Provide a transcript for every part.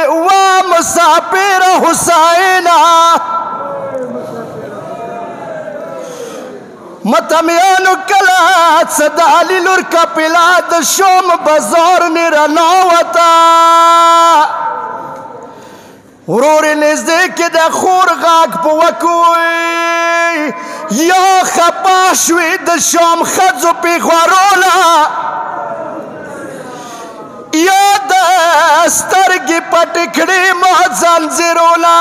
وا مسافر حسینا متمیانو کلا صدالی لور کپلا د شوم بزور نرناوتا ورور نزدې کې د خور غاک په وکوي یا خپا شوي د شوم ښځو پیغوروله یا د سترګې پټې کړې ما ځنځیرولی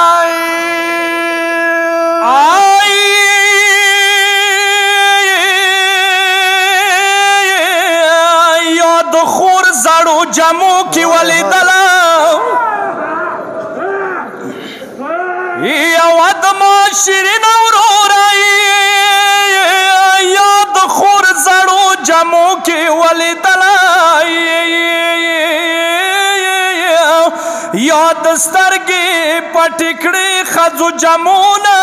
یا د خور زړو جمو کې ولیدله یوه د معاشرین وروری یا د خور زړو جمو کې ولیدله یا د سترګې پټې کړې ښځو جمونه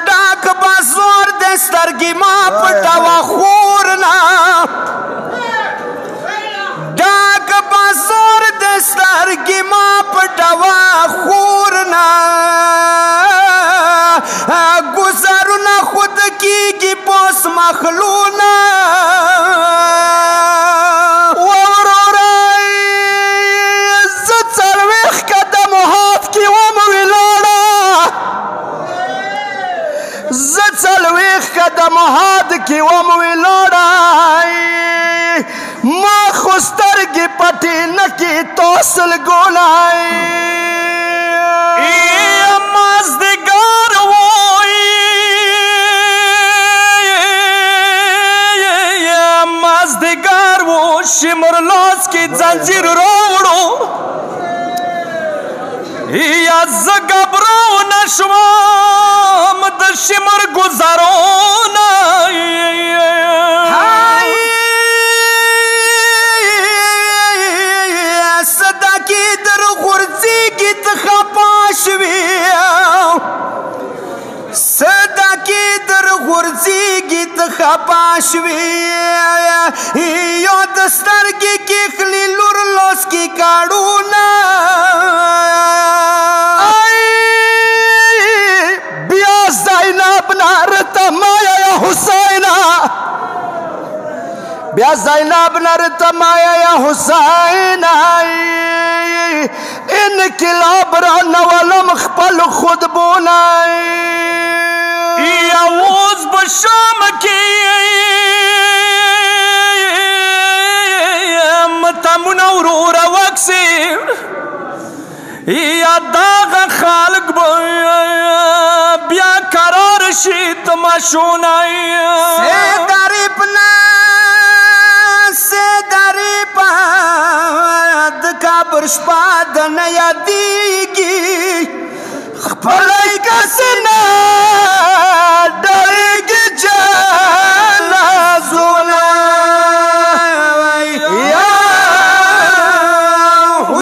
ډاک به زور د سترګې ما پټوه خور نه ډاک به زور د سترګې ما پټوه خور نه ګزارونه خود کېږي پوس مخلونه کی وم ویلوڑائی ما خستر کی پٹی نکی توسل گولائی مازدگار ووئی مازدگار وہ شمر لوس کی زنجیر روڑو یا زگبرو نشوام د شمر گزارونا صدا کی در غرزی کی تخپاشوی صدا کی در غرزی کی تخپاشوی یا دسترگی کی خلی لور لوس کی کارونا بیا زینب نرتمایا یا حسین انقلاب را نولم خپل خود بولای یا اوز بشام کی متمنا ورور وکسی یا داغ خالق بیا قرار شي تماشونای سے غریب نه قبر شپه د نه یادېږي خپلی کس نه